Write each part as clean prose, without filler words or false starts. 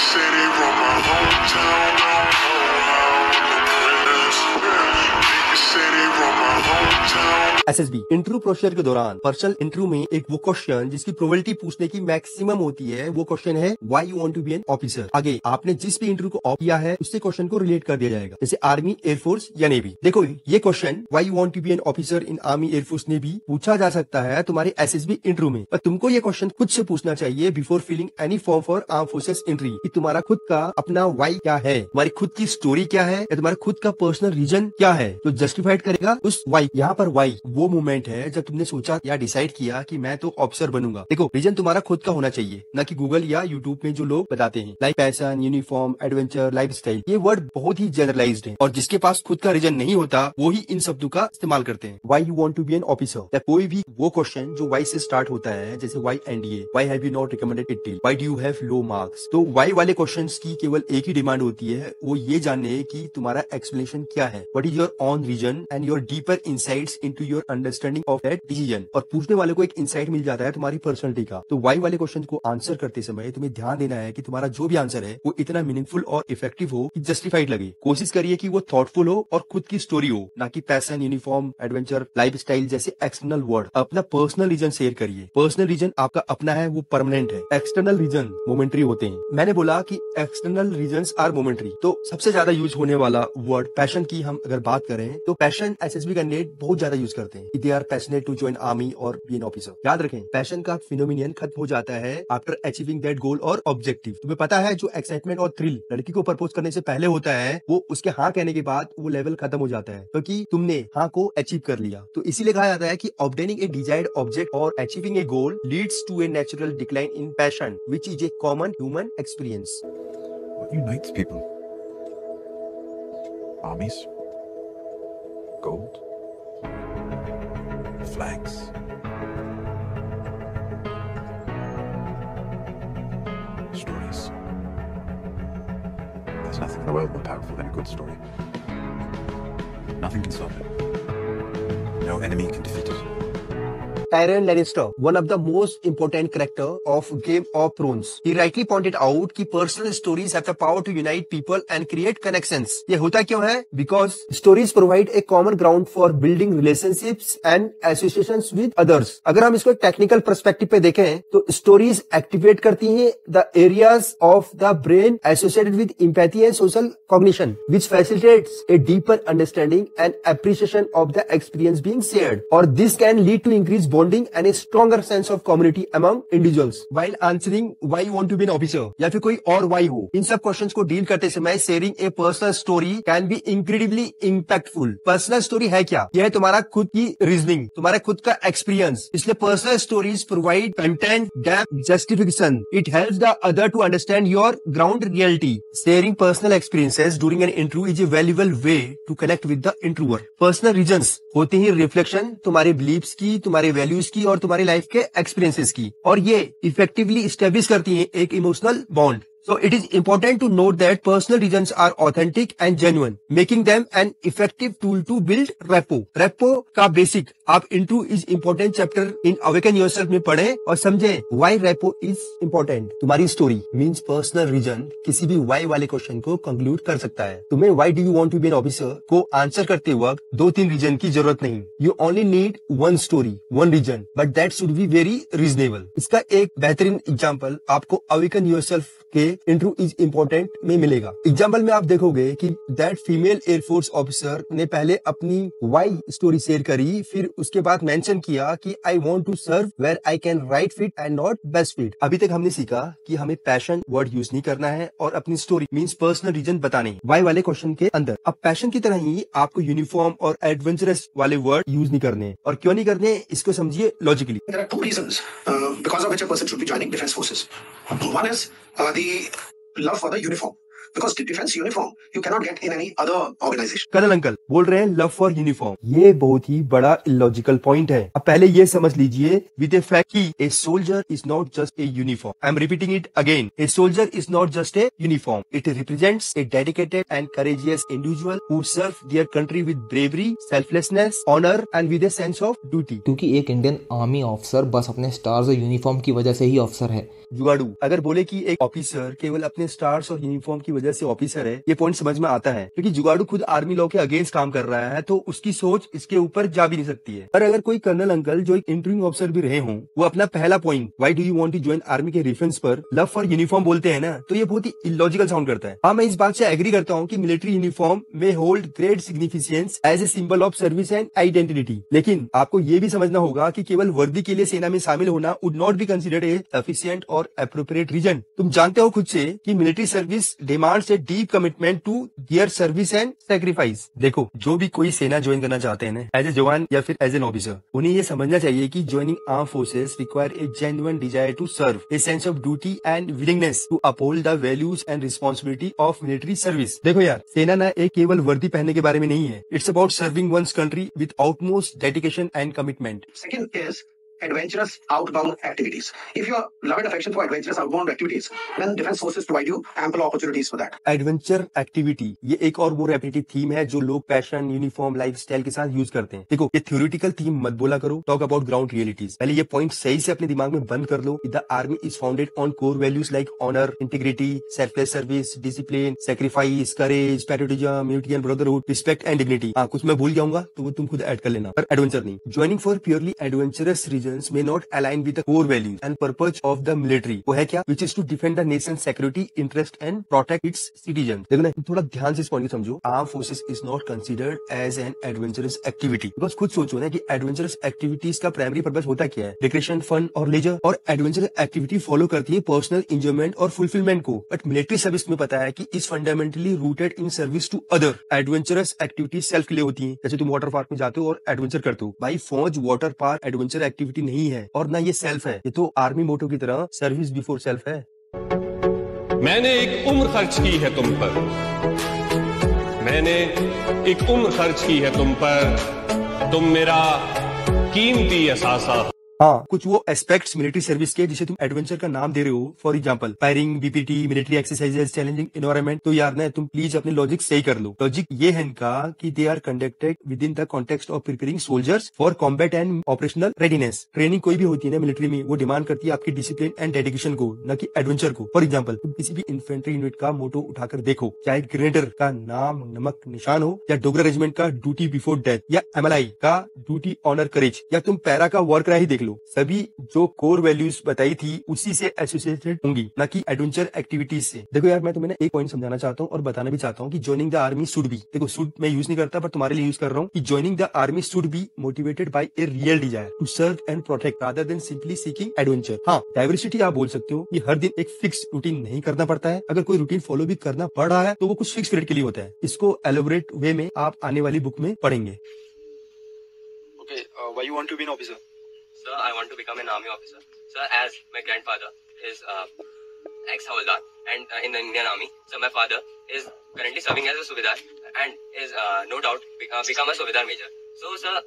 city from my hometown, don't know how to press. Big city from my hometown. SSB interview procedure के दौरान personal interview में एक वो question जिसकी probability पूछने की मैक्सिमम होती है, वो क्वेश्चन है why you want to be an officer. आगे आपने जिस भी इंटरव्यू को ऑफ किया है उससे क्वेश्चन को रिलेट कर दिया जाएगा, जैसे आर्मी, एयरफोर्स या नेवी। देखो ये question why you want to be an officer in army, air force, navy पूछा जा सकता है तुम्हारे एसएसबी इंटरव्यू में, पर तुमको ये क्वेश्चन खुद से पूछना चाहिए before filling any form for arm forces entry, कि तुम्हारा खुद का अपना व्हाई क्या है, तुम्हारी खुद की स्टोरी क्या है, या तुम्हारा खुद का पर्सनल रीजन क्या है जो जस्टिफाइड करेगा उस व्हाई। यहाँ पर व्हाई वो मोमेंट है जब तुमने सोचा या डिसाइड किया कि मैं तो ऑफिसर बनूंगा। देखो रीजन तुम्हारा खुद का होना चाहिए, ना कि गूगल या यूट्यूब में जो लोग बताते हैं, like passion, uniform, adventure, lifestyle. ये वर्ड बहुत ही जनरलाइज्ड है और जिसके पास खुद का रीजन नहीं होता वो ही इन शब्दों का इस्तेमाल करते हैं। Why you want to be an officer, या कोई भी वो क्वेश्चन जो व्हाई से स्टार्ट होता है, जैसे why NDA, why have you not recommended it till, why do you have low marks. तो व्हाई वाले क्वेश्चंस की केवल एक ही डिमांड होती है, वो ये जानने की तुम्हारा एक्सप्लेनेशन क्या है, what is your own reason and your deeper insights into your understanding of that decision. और पूछने वाले को एक इंसाइट मिल जाता है तुम्हारी पर्सनैलिटी का। तो व्हाई वाले क्वेश्चन को आंसर करते समय तुम्हें ध्यान देना है कि तुम्हारा जो भी आंसर है वो इतना मीनिंगफुल और इफेक्टिव हो कि जस्टिफाइड लगे। कोशिश करिए कि वो थॉटफुल हो और खुद की स्टोरी हो, ना कि पैशन, यूनिफॉर्म, एडवेंचर, लाइफस्टाइल जैसे एक्सटर्नल वर्ड। अपना पर्सनल रीजन शेयर करिए। पर्सनल रीजन आपका अपना है, वो परमानेंट है। एक्सटर्नल रीजन मोमेंटरी होते हैं। मैंने बोला कि एक्सटर्नल रीजंस आर मोमेंटरी। तो सबसे ज्यादा यूज होने वाला वर्ड पैशन की हम अगर बात करें तो पैशन एसएसबी कैंडिडेट बहुत ज्यादा यूज करते हैं, they are passionate to join army और बी एन ऑफिसर। याद रखें पैशन का फिनोमिनियन खत्म हो जाता है आफ्टर अचीविंग दैट गोल और ऑब्जेक्टिव। तुम्हें पता है जो एक्साइटमेंट और थ्रिल लड़की को प्रपोज करने से पहले होता है, वो उसके हाँ कहने के बाद वो लेवल खत्म हो जाता है, क्योंकि तुमने हाँ को अचीव कर लिया। तो इसीलिए कहा जाता है कि ऑब्टेनिंग ए डिजायर्ड ऑब्जेक्ट और achieving a goal leads to a natural decline in passion which is a common human experience. What unites people? Armies? Gold? Flags? Stories? There's nothing in the world more powerful than a good story. Nothing can stop it. No enemy can defeat it. Tyrion Lannister, one of the most important character of Game of Thrones, he rightly pointed out कि personal stories have the power to unite people and create connections. ये होता क्यों है? Because stories provide a common ground for building relationships and associations with others. अगर हम इसको एक technical perspective पे देखें तो stories एक्टिवेट करती हैं the areas of the brain associated with empathy and social cognition, which facilitates a deeper understanding and appreciation of the experience being shared. और this can lead to increased bonding and a stronger sense of community among individuals. While answering why you want to be an officer या फिर कोई और why हो, इन सब questions को deal करते समय sharing A personal story can be incredibly impactful. Personal story है क्या? यह है तुम्हारा खुद की रीजनिंग, तुम्हारा खुद का एक्सपीरियंस। इसलिए personal stories provide content, depth, justification. It helps the other to understand your ground reality. Sharing personal experiences during an interview is a valuable way to connect with the interviewer. Personal reasons होते ही reflection तुम्हारे beliefs की, तुम्हारे values की और तुम्हारी life के experiences की, और ये इफेक्टिवली एस्टेब्लिश करती है एक emotional bond. So it is important to note that personal reasons are authentic and genuine, making them an effective tool to build rapport. Rapport का बेसिक आप into is important chapter in Awaken Yourself में पढ़ें और समझें why rapport is important. तुम्हारी story means personal reason किसी भी why वाले क्वेश्चन को कंक्लूड कर सकता है। तुम्हें why do you want to be an officer को आंसर करते वक्त 2-3 रीजन की जरूरत नहीं। You only need one story, one reason, but that should be very reasonable. इसका एक बेहतरीन एग्जाम्पल आपको Awaken Yourself के इंटरव्यू इज इम्पोर्टेंट में मिलेगा। एग्जाम्पल में आप देखोगे कि दैट फीमेल एयरफोर्स ऑफिसर ने पहले अपनी वाई स्टोरी शेयर करी, फिर उसके बाद मेंशन किया कि I want to serve where I can right fit and not best fit. अभी तक हमने सीखा कि हमें पैशन वर्ड यूज नहीं करना है और अपनी स्टोरी मींस पर्सनल रीजन बताने वाई वाले क्वेश्चन के अंदर। अब पैशन की तरह ही आपको यूनिफॉर्म और एडवेंचरस वाले वर्ड यूज नहीं करने, और क्यों नहीं करने इसको समझिए logically. There are two reasons because of which a person should be joining defense forces. One is the love for the uniform. because defense uniform you cannot get in any other organization. Colonel uncle बोल रहे हैं love for uniform. ये बहुत ही बड़ा illogical point है। अब पहले ये समझ लीजिए विद ए फैक्ट कि a soldier is not just a uniform. I am repeating it again, a soldier is not just a uniform, it represents a dedicated and courageous individual who serve their country with bravery, selflessness, honour and with a sense of duty. क्योंकि एक Indian army officer बस अपने stars और uniform की वजह से ही officer है। जुगाड़ू अगर बोले कि एक ऑफिसर केवल अपने स्टार्स और यूनिफॉर्म की वजह से ऑफिसर है, ये पॉइंट समझ में आता है क्योंकि जुगाड़ू खुद आर्मी लॉ के अगेंस्ट काम कर रहा है, तो उसकी सोच इसके ऊपर जा भी नहीं सकती है। पर अगर कोई कर्नल अंकल जो एक इंटरव्यू ऑफिसर भी रहे हों, वो अपना पहला point why do you want to join army के रेफरेंस पर लव फॉर यूनिफॉर्म बोलते हैं ना, तो ये बहुत ही इलॉजिकल साउंड करता है। हाँ, मैं इस बात से एग्री करता हूँ कि मिलिट्री यूनिफॉर्म में hold great significance as a symbol of service and identity, लेकिन आपको ये भी समझना होगा कि केवल वर्दी के लिए सेना में शामिल होना would not be considered a efficient और एप्रोप्रिएट रीजन। तुम जानते हो खुद से कि military service demands a deep commitment to their service and sacrifice. देखो, जो भी कोई सेना ज्वाइन करना चाहते हैं ना, एज ए जवान या फिर एज एन ऑफिसर, उन्हें ये समझना चाहिए कि joining arm forces require a genuine desire to serve, a sense of duty and willingness to uphold the values and responsibility of military service. देखो यार, सेना ना एक केवल वर्दी पहनने के बारे में नहीं है, it's about serving one's country with utmost dedication and commitment. Second is adventurous outbound activities. If you love and affection for adventurous outbound activities, then defense forces provide you ample opportunities for that. Adventure activity ये एक और वो repetitive theme है जो लोग passion, uniform, lifestyle के साथ use करते हैं। देखो, ये थ्योरेटिकल थीम मत बोला करो, टॉक अबाउट ग्राउंड रियलिटीज। पहले ये पॉइंट सही से अपने दिमाग में बंद कर लो। The army is founded on core values like honour, integrity, selfless service, discipline, sacrifice, courage, patriotism, unity and brotherhood, respect and dignity. हाँ, कुछ मैं भूल जाऊंगा तो वो तुम खुद ऐड कर लेना, पर एडवेंचर नहीं। Joining for purely adventurous reason may not align with the core values and purpose of the military. वो है क्या? Which is to defend the nation's security, interest and protect its citizens. देखो ना, थोड़ा ध्यान से इस पॉइंट को समझो। Armed forces is not considered as an adventurous activity. बस खुद सोचो ना कि adventurous activities का प्राइमरी पर्पस होता क्या है? Recreation, fun और leisure। और adventurous activity फॉलो करती है पर्सनल enjoyment और fulfillment को। बट मिलिट्री सर्विस में पता है कि is fundamentally rooted in service to other. Adventurous activities self के लिए होती हैं, जैसे तुम वाटर पार्क में जाते हो और एडवेंचर करते हो। भाई, फौज वाटर पार्क एडवेंचर एक्टिविटी नहीं है और ना ये सेल्फ है, ये तो आर्मी मोटो की तरह सर्विस बिफोर सेल्फ है। मैंने एक उम्र खर्च की है तुम पर, मैंने एक उम्र खर्च की है तुम पर, तुम मेरा कीमती असासा। हाँ, कुछ वो एस्पेक्ट्स मिलिट्री सर्विस के जिसे तुम एडवेंचर का नाम दे रहे हो, for example firing, BPT, military exercises, challenging environment, तो यार ना तुम प्लीज अपने लॉजिक सही कर लो। लॉजिक ये है इनका कि they are conducted within the context of preparing soldiers for combat and operational readiness. Training कोई भी होती है ना मिलिट्री में, वो डिमांड करती है आपकी डिसिप्लिन एंड डेडिकेशन को, न कि एडवेंचर को। फॉर एग्जाम्पल, तुम किसी भी इन्फेंट्री यूनिट का मोटो उठाकर देखो, चाहे ग्रेनेडर का नाम नमक निशान हो, या डोगरा रेजिमेंट का ड्यूटी बिफोर डेथ, या एमएलआई का ड्यूटी ऑनर करेज, या तुम पैरा का वर्क ही देख लो, सभी जो कोर वैल्यूज बताई थी उसी से एसोसिएटेड होंगी, ना कि एडवेंचर एक्टिविटीज से। देखो यार, मैं तुम्हें एक पॉइंट समझाना चाहता हूँ और बताना भी चाहता हूँ कि joining the army should B, देखो शुड मैं यूज नहीं करता पर तुम्हारे लिए यूज कर रहा हूँ, कि joining the army should be motivated by a real desire to serve and protect rather than simply seeking adventure. हाँ, डाइवर्सिटी आप बोल सकते हो, ये हर दिन एक फिक्स रूटीन नहीं करना पड़ता है। अगर कोई रूटीन फॉलो भी करना पड़ रहा है तो वो कुछ फिक्स पीरियड के लिए होता है। इसको एलोबरेट वे में आप आने वाली बुक में पढ़ेंगे। Okay, why you want to be an officer? Sir, I want to become an army officer. Sir, as my grandfather is ex-Havaldar and in the Indian Army, so my father is currently serving as a Subedar and is no doubt become a Subedar major. So, sir,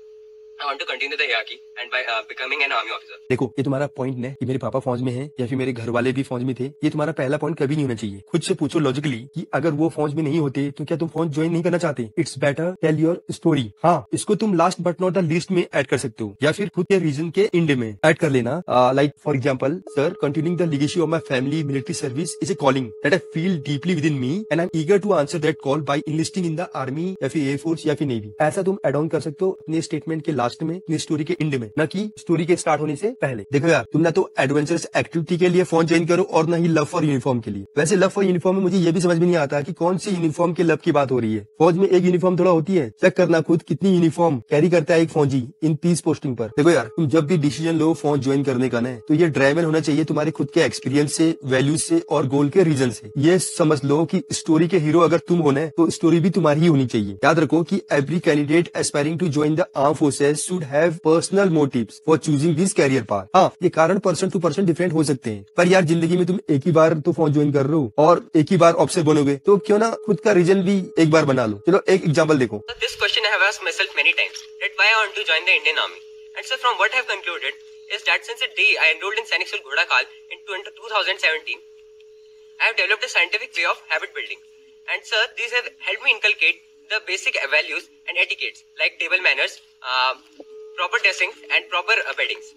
I want to continue the hierarchy and by becoming an army officer. देखो, ये तुम्हारा point है कि मेरे पापा फौज में हैं या फिर मेरे घर वाले भी फौज में थे, ये तुम्हारा पहला पॉइंट कभी नहीं होना चाहिए। खुद से पूछो लॉजिकली कि अगर वो फौज में नहीं होते तो क्या तुम फौज ज्वाइन नहीं करना चाहते? It's better tell your story. हाँ, इसको तुम last but not the least में ऐड कर सकते हो, या फिर खुद के रीजन के एंड में ऐड कर लेना। Like for example, sir, continuing the legacy of my family military service is a calling that I feel deeply within me and I am eager to answer that call by enlisting in the army या फिर air force या फिर navy. ऐसा तुम add on कर सकते हो अपने स्टेटमेंट के लास्ट में, अपनी स्टोरी के एंड में, ना कि स्टोरी के स्टार्ट होने से पहले। देखो यार, तुम ना तो एडवेंचरस एक्टिविटी के लिए फौज ज्वाइन करो और ना ही लव फॉर यूनिफॉर्म के लिए। वैसे लव फॉर यूनिफॉर्म में मुझे ये भी समझ में नहीं आता कि कौन सी यूनिफॉर्म के लव की बात हो रही है। फौज में एक यूनिफॉर्म थोड़ा होती है, चेक करना खुद कितनी यूनिफॉर्म कैरी करता है एक फौजी इन पीस पोस्टिंग पर। देखो यार, तुम जब भी डिसीजन लो फौज ज्वाइन करने का ना, तो ये ड्राइवन होना चाहिए तुम्हारे खुद के एक्सपीरियंस से, वैल्यूज से और गोल के रीजन से। ये समझ लो कि स्टोरी के हीरो अगर तुम होना तो स्टोरी भी तुम्हारी ही होनी चाहिए। याद रखो कि every candidate aspiring to join the arm forces should have personal motives for choosing this career path. हाँ, ये कारण पर्सन टू पर्सन डिफरेंट हो सकते हैं, पर यार जिंदगी में तुम एक ही बार तो फौज ज्वाइन कर रहे हो और एक ही बार ऑफिसर बनोगे, तो क्यों ना खुद का रीजन भी एक बार बना लो। चलो एक एग्जांपल देखो। So this question I have asked myself many times, that why I want to join the Indian Army. And so from what I have concluded is that since the day I enrolled in Sainik School Ghodakal in 2017, I have developed a scientific way of habit building. And sir, these have helped me inculcate the basic values and etiquettes like table manners, proper dressing and proper beddings.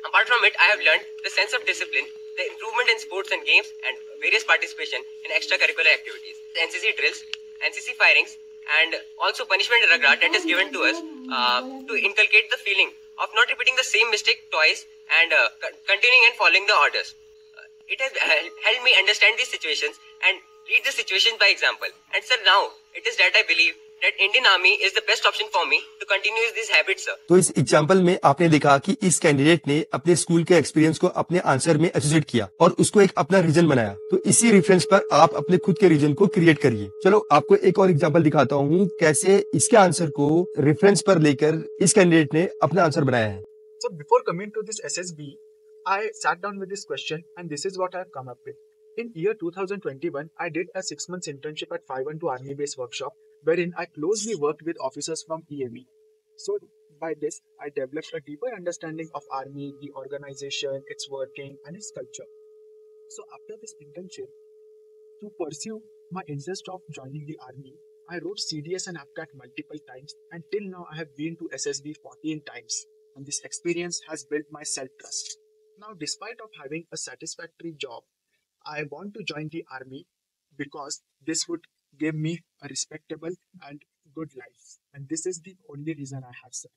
Apart from it, I have learned the sense of discipline, the improvement in sports and games and various participation in extracurricular activities, the NCC drills, NCC firings and also punishment raga that is given to us to inculcate the feeling of not repeating the same mistake twice and continuing and following the orders. It has helped me understand these situations and lead the situations by example. And sir, now it is that I believe that Indian Army is the best option for me to continue these habits, sir. तो इस example में आपने देखा कि इस candidate ने अपने school के एक्सपीरियंस को अपने आंसर में एसोसिएट किया और उसको एक अपना रीजन बनाया। तो इसी रेफरेंस पर आप अपने खुद के रीजन को क्रिएट करिए। चलो आपको एक और एग्जाम्पल दिखाता हूँ कैसे इसके आंसर को रेफरेंस पर लेकर इस कैंडिडेट ने अपना आंसर बनाया है। So before coming to this SSB, I sat down with this question and this is what I have come up with. In year 2021, I did a 6 months internship at 512 Army Base Workshop, wherein I closely worked with officers from EAV. So by this, I developed a deeper understanding of Army, the organization, its working, and its culture. So after this internship, to pursue my interest of joining the Army, I wrote CDS and APCAT multiple times, and till now I have been to SSB 14 times, and this experience has built my self-trust. Now, despite of having a satisfactory job, I want to join the Army because this would give me a respectable and good life. And this is the only reason I have, sir.